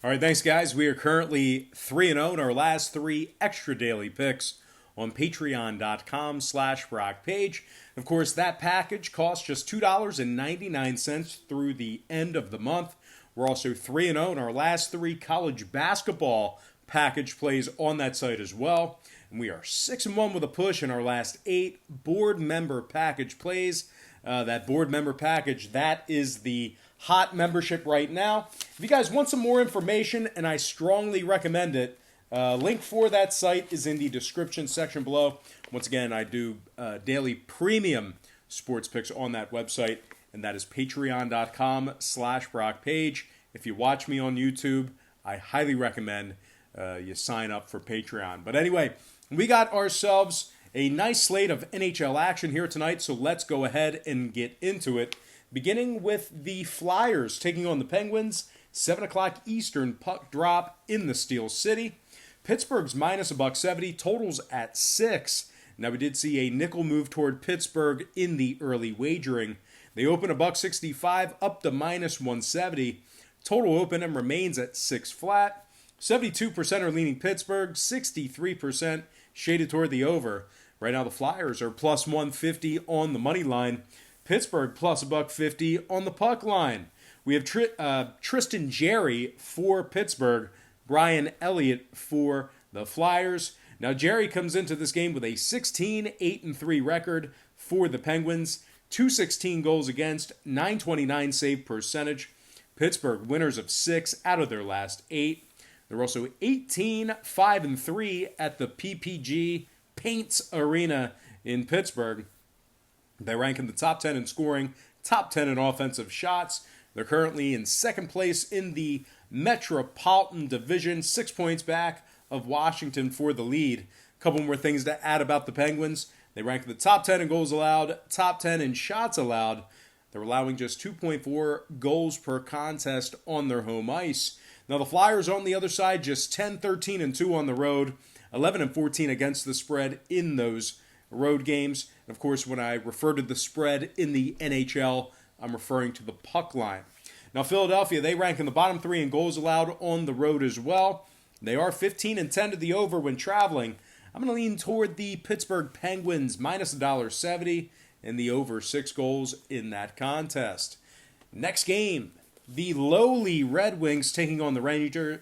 All right, thanks, guys. We are currently 3-0 in our last three extra daily picks on patreon.com/Brock Page. Of course, that package costs just $2.99 through the end of the month. We're also 3-0 in our last three college basketball package plays on that site as well. And we are 6-1 with a push in our last eight board member package plays. That board member package, that is the hot membership right now. If you guys want some more information, and I strongly recommend it, link for that site is in the description section below. Once again, I do daily premium sports picks on that website, and that is patreon.com/Brock Page. If you watch me on YouTube, I highly recommend you sign up for Patreon. But anyway, we got ourselves a nice slate of NHL action here tonight, so let's go ahead and get into it. Beginning with the Flyers taking on the Penguins, 7 o'clock Eastern puck drop in the Steel City. Pittsburgh's minus $1.70, totals at 6. Now we did see a nickel move toward Pittsburgh in the early wagering. They open $1.65 up to minus 170. Total open and remains at 6 flat. 72% are leaning Pittsburgh, 63% shaded toward the over. Right now the Flyers are plus 150 on the money line. Pittsburgh plus $1.50 on the puck line. We have Tristan Jarry for Pittsburgh, Brian Elliott for the Flyers. Now Jarry comes into this game with a 16-8-3 record for the Penguins, 216 goals against, 929 save percentage. Pittsburgh winners of 6 out of their last 8. They're also 18-5-3 at the PPG Paints Arena in Pittsburgh. They rank in the top 10 in scoring, top 10 in offensive shots. They're currently in second place in the Metropolitan Division, 6 points back of Washington for the lead. A couple more things to add about the Penguins. They rank in the top 10 in goals allowed, top 10 in shots allowed. They're allowing just 2.4 goals per contest on their home ice. Now the Flyers on the other side, just 10-13-2 on the road, 11-14 against the spread in those road games. And of course, when I refer to the spread in the NHL, I'm referring to the puck line. Now, Philadelphia, they rank in the bottom 3 in goals allowed on the road as well. They are 15-10 to the over when traveling. I'm going to lean toward the Pittsburgh Penguins, minus $1.70, and the over 6 goals in that contest. Next game, the lowly Red Wings taking on the Rangers.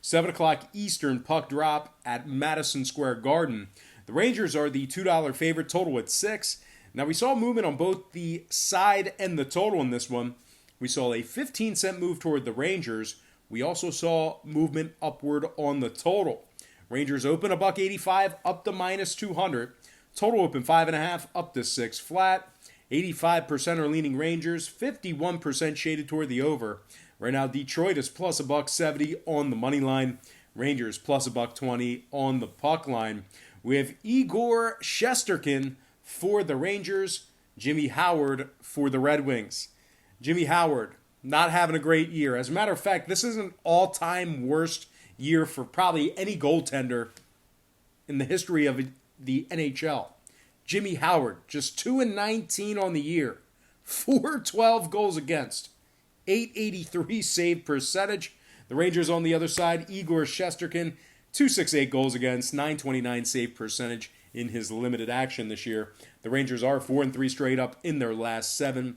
7 o'clock Eastern puck drop at Madison Square Garden. The Rangers are the $2 favorite, total at 6. Now we saw movement on both the side and the total in this one. We saw a 15-cent move toward the Rangers. We also saw movement upward on the total. Rangers open $1.85 up to minus 200. Total open 5.5 up to 6 flat. 85% are leaning Rangers, 51% shaded toward the over. Right now, Detroit is plus $1.70 on the money line. Rangers plus $1.20 on the puck line. We have Igor Shesterkin for the Rangers, Jimmy Howard for the Red Wings. Jimmy Howard not having a great year. As a matter of fact, this is an all-time worst year for probably any goaltender in the history of the NHL. Jimmy Howard, just 2-19 on the year, 412 goals against, 883 save percentage. The Rangers on the other side, Igor Shesterkin, 268 goals against, 929 save percentage in his limited action this year. The Rangers are 4-3 straight up in their last 7.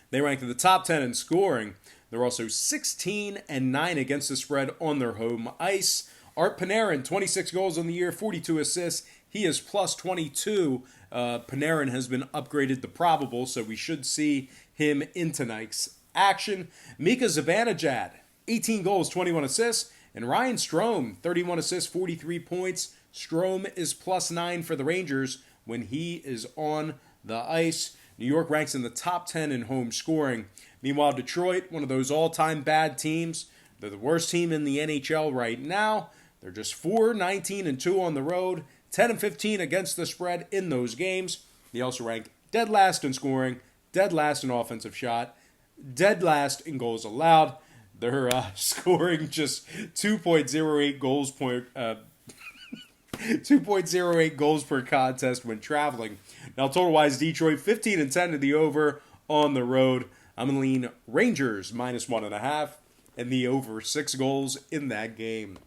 They rank in the top 10 in scoring. They're also 16-9 against the spread on their home ice. Art Panarin, 26 goals on the year, 42 assists. He is plus 22. Panarin has been upgraded to probable, so we should see him in tonight's action. Mika Zibanejad, 18 goals, 21 assists. And Ryan Strome, 31 assists, 43 points. Strome is plus 9 for the Rangers when he is on the ice. New York ranks in the top 10 in home scoring. Meanwhile, Detroit, one of those all-time bad teams. They're the worst team in the NHL right now. They're just 4-19-2 on the road, 10-15 against the spread in those games. They also rank dead last in scoring, dead last in offensive shot, dead last in goals allowed. They're scoring just 2.08 goals per 2.08 goals per contest when traveling. Now, total-wise, Detroit 15-10 to the over on the road. I'm going to lean Rangers minus 1.5 and the over 6 goals in that game.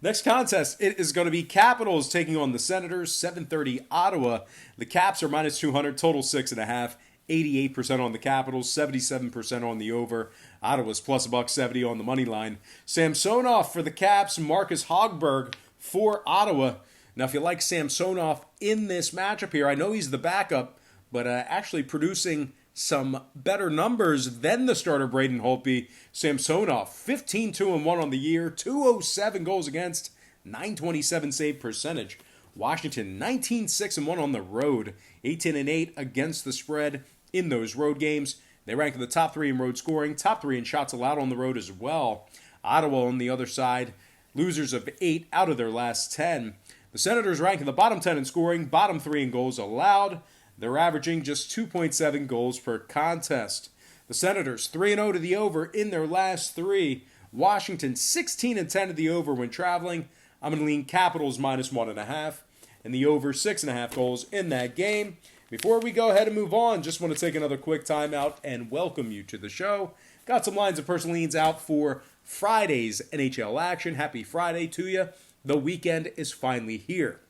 Next contest, it is going to be Capitals taking on the Senators, 7:30 Ottawa. The Caps are minus 200, total 6.5. 88% on the Capitals, 77% on the over. Ottawa's plus $1.70 on the money line. Samsonov for the Caps, Marcus Hogberg for Ottawa. Now, if you like Samsonov in this matchup here, I know he's the backup, but actually producing some better numbers than the starter Braden Holtby. Samsonov, 15-2-1 on the year, 207 goals against, 927 save percentage. Washington, 19-6-1 on the road, 18-8 against the spread in those road games. They rank in the top 3 in road scoring, top 3 in shots allowed on the road as well. Ottawa on the other side, losers of 8 out of their last 10. The Senators rank in the bottom 10 in scoring, bottom 3 in goals allowed. They're averaging just 2.7 goals per contest. The Senators 3-0 to the over in their last 3. Washington 16-10 to the over when traveling. I'm going to lean Capitals minus 1.5 and the over 6.5 goals in that game. Before we go ahead and move on, just want to take another quick timeout and welcome you to the show. Got some lines of personal leans out for Friday's NHL action. Happy Friday to you. The weekend is finally here.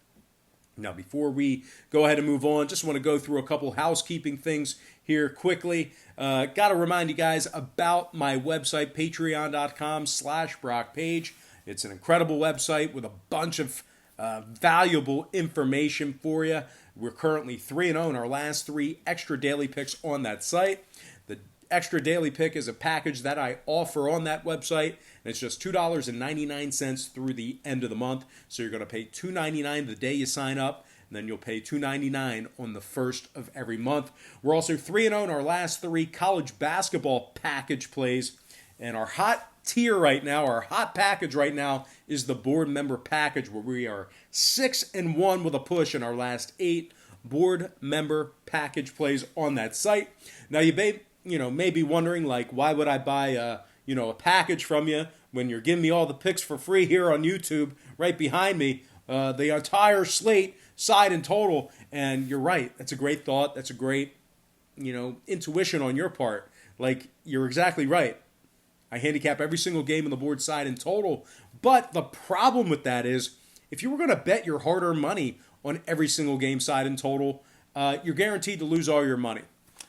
Now, before we go ahead and move on, just want to go through a couple housekeeping things here quickly. Got to remind you guys about my website, patreon.com/BrockPage. It's an incredible website with a bunch of valuable information for you. We're currently 3-0 in our last 3 extra daily picks on that site. The extra daily pick is a package that I offer on that website, and it's just $2.99 through the end of the month. So you're going to pay $2.99 the day you sign up, and then you'll pay $2.99 on the first of every month. We're also 3-0 in our last 3 college basketball package plays, and our hot tier right now, our hot package right now, is the board member package, where we are 6-1 with a push in our last 8 board member package plays on that site. Now you may be wondering, like, why would I buy a package from you when you're giving me all the picks for free here on YouTube right behind me, the entire slate, side and total. And you're right, that's a great thought. That's a great intuition on your part. Like, you're exactly right. I handicap every single game on the board, side and total. But the problem with that is, if you were going to bet your hard-earned money on every single game, side and total, you're guaranteed to lose all your money.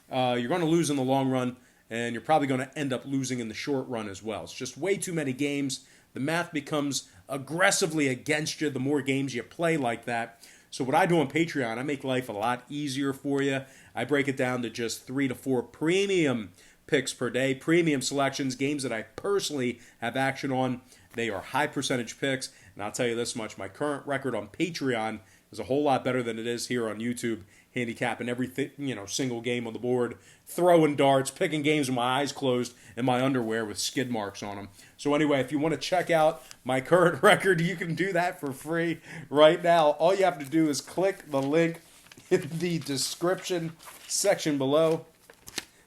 You're going to lose in the long run, and you're probably going to end up losing in the short run as well. It's just way too many games. The math becomes aggressively against you the more games you play like that. So what I do on Patreon, I make life a lot easier for you. I break it down to just 3 to 4 premium picks per day, premium selections, games that I personally have action on. They are high percentage picks, and I'll tell you this much, my current record on Patreon is a whole lot better than it is here on YouTube, handicapping every single game on the board, throwing darts, picking games with my eyes closed and my underwear with skid marks on them. So anyway, if you want to check out my current record, you can do that for free right now. All you have to do is click the link in the description section below.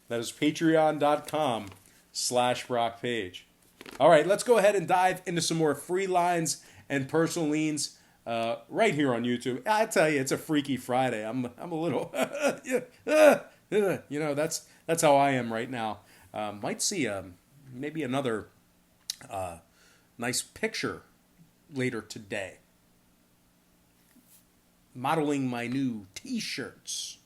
That is patreon.com/BrockPage. All right, let's go ahead and dive into some more free lines and personal leans right here on YouTube. I tell you, it's a freaky Friday. I'm a little, that's how I am right now. Might see maybe another nice picture later today. Modeling my new T-shirts.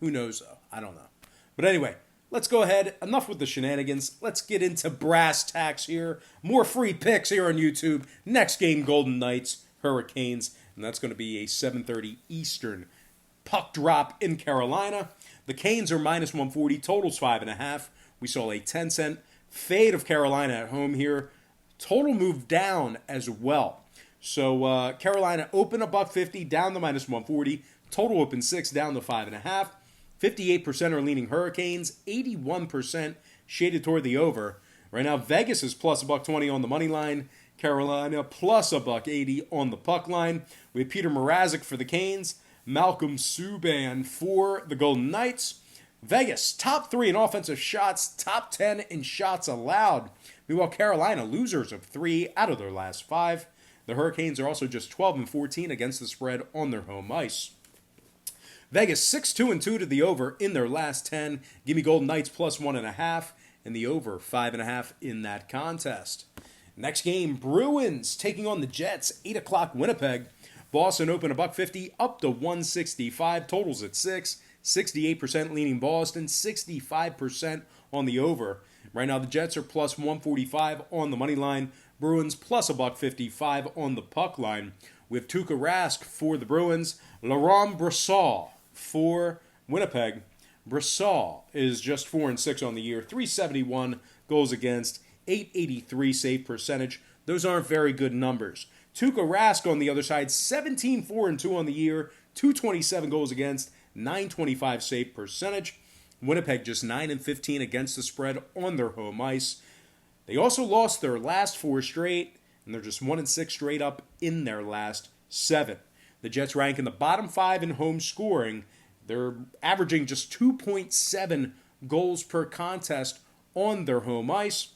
Who knows though? I don't know. But anyway, let's go ahead. Enough with the shenanigans. Let's get into brass tacks here. More free picks here on YouTube. Next game, Golden Knights, Hurricanes. And that's going to be a 7:30 Eastern puck drop in Carolina. The Canes are minus 140. Totals 5.5. We saw a 10-cent fade of Carolina at home here. Total moved down as well. So Carolina open $1.50, down to minus 140. Total open 6, down to 5.5. 58% are leaning Hurricanes, 81% shaded toward the over. Right now, Vegas is plus $1.20 on the money line. Carolina plus $1.80 on the puck line. We have Peter Mrazek for the Canes, Malcolm Subban for the Golden Knights. Vegas, top 3 in offensive shots, top 10 in shots allowed. Meanwhile, Carolina, losers of 3 out of their last 5. The Hurricanes are also just 12-14 against the spread on their home ice. Vegas 6-2-2 to the over in their last 10. Give me Golden Knights plus 1.5 and the over 5.5 in that contest. Next game, Bruins taking on the Jets, 8 o'clock Winnipeg. Boston open $1.50 up to 165. Totals at 6. 68% leaning Boston, 65% on the over. Right now the Jets are plus 145 on the money line. Bruins plus $1.55 on the puck line. We have Tuukka Rask for the Bruins. Laurent Brossoit for Winnipeg. Brossoit is just 4-6 on the year, 371 goals against, 883 save percentage. Those aren't very good numbers. Tuukka Rask on the other side, 17-4-2 on the year, 227 goals against, 925 save percentage. Winnipeg just 9-15 against the spread on their home ice. They also lost their last 4 straight, and they're just 1-6 straight up in their last 7. The Jets rank in the bottom 5 in home scoring. They're averaging just 2.7 goals per contest on their home ice.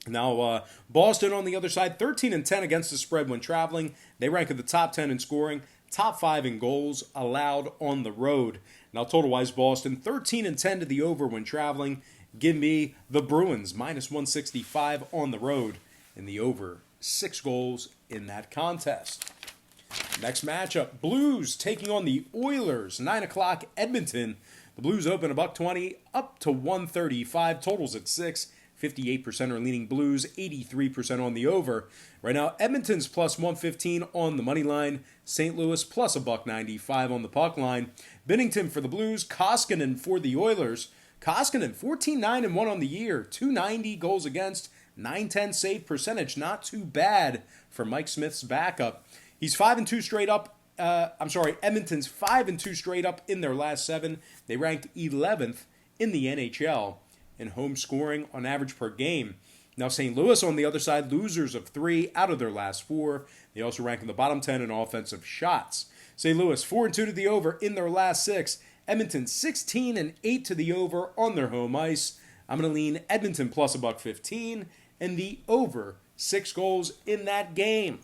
Now, Boston on the other side, 13-10 against the spread when traveling. They rank in the top 10 in scoring, top 5 in goals allowed on the road. Now, total-wise, Boston, 13-10 to the over when traveling. Give me the Bruins, minus 165 on the road, and the over 6 goals in that contest. Next matchup, Blues taking on the Oilers, 9 o'clock Edmonton. The Blues open $1.20 up to 135. Totals at 6. 58% are leaning Blues, 83% on the over. Right now, Edmonton's plus 115 on the money line. St. Louis plus $1.95 on the puck line. Binnington for the Blues. Koskinen for the Oilers. Koskinen, 14-9-1 on the year. 290 goals against, 910 save percentage. Not too bad for Mike Smith's backup. He's 5-2 straight up. Edmonton's 5-2 straight up in their last 7. They ranked 11th in the NHL in home scoring on average per game. Now, St. Louis on the other side, losers of 3 out of their last 4. They also rank in the bottom 10 in offensive shots. St. Louis 4-2 to the over in their last 6. Edmonton 16-8 to the over on their home ice. I'm going to lean Edmonton plus $1.15 and the over 6 goals in that game.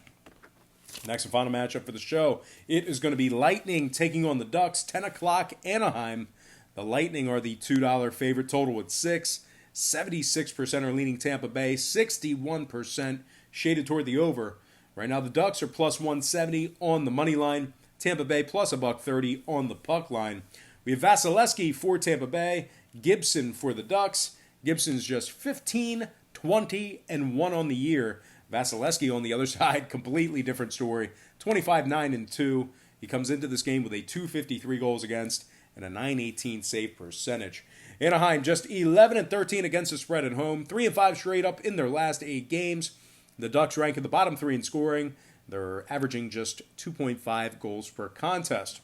Next and final matchup for the show, it is going to be Lightning taking on the Ducks, 10 o'clock Anaheim. The Lightning are the $2 favorite, total at 6. 76% are leaning Tampa Bay, 61% shaded toward the over. Right now the Ducks are plus 170 on the money line. Tampa Bay plus $1.30 on the puck line. We have Vasilevsky for Tampa Bay, Gibson for the Ducks. Gibson's just 15-20-1 on the year. Vasilevsky on the other side, completely different story. 25-9-2. He comes into this game with a 253 goals against and a 918 save percentage. Anaheim just 11-13 against the spread at home. 3-5 straight up in their last 8 games. The Ducks rank in the bottom 3 in scoring. They're averaging just 2.5 goals per contest.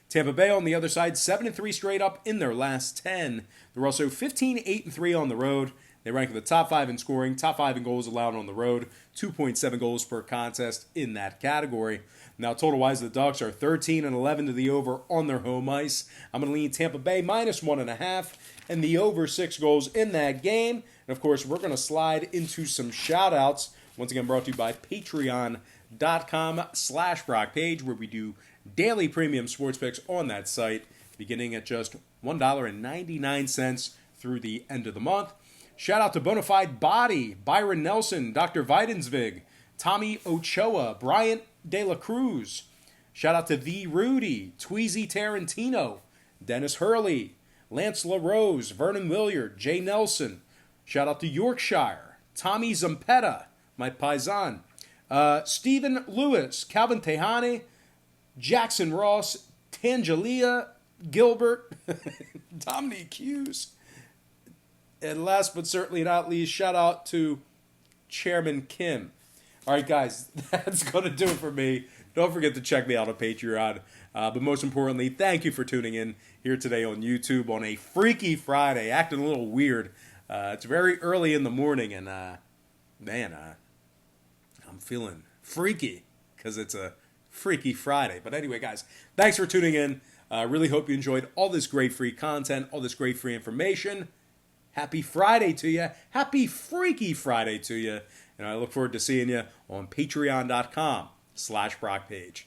Tampa Bay on the other side, 7-3 straight up in their last 10. They're also 15-8-3 on the road. They rank in the top 5 in scoring, top 5 in goals allowed on the road, 2.7 goals per contest in that category. Now, total-wise, the Ducks are 13-11 to the over on their home ice. I'm going to lean Tampa Bay minus 1.5 and the over 6 goals in that game. And, of course, we're going to slide into some shout-outs. Once again, brought to you by patreon.com/BrockPage, where we do daily premium sports picks on that site, beginning at just $1.99 through the end of the month. Shout out to Bonafide Body, Byron Nelson, Dr. Vidensvig, Tommy Ochoa, Bryant De La Cruz. Shout out to The Rudy, Tweezy Tarantino, Dennis Hurley, Lance LaRose, Vernon Williard, Jay Nelson. Shout out to Yorkshire, Tommy Zampetta, my paisan, Stephen Lewis, Calvin Tehane, Jackson Ross, Tangelia Gilbert, Dominique Hughes. And last but certainly not least, shout out to Chairman Kim. All right, guys, that's going to do it for me. Don't forget to check me out on Patreon. But most importantly, thank you for tuning in here today on YouTube on a Freaky Friday. Acting a little weird. It's very early in the morning, and I'm feeling freaky because it's a Freaky Friday. But anyway, guys, thanks for tuning in. Really hope you enjoyed all this great free content, all this great free information. Happy Friday to you. Happy Freaky Friday to you. And I look forward to seeing you on patreon.com/BrockPage.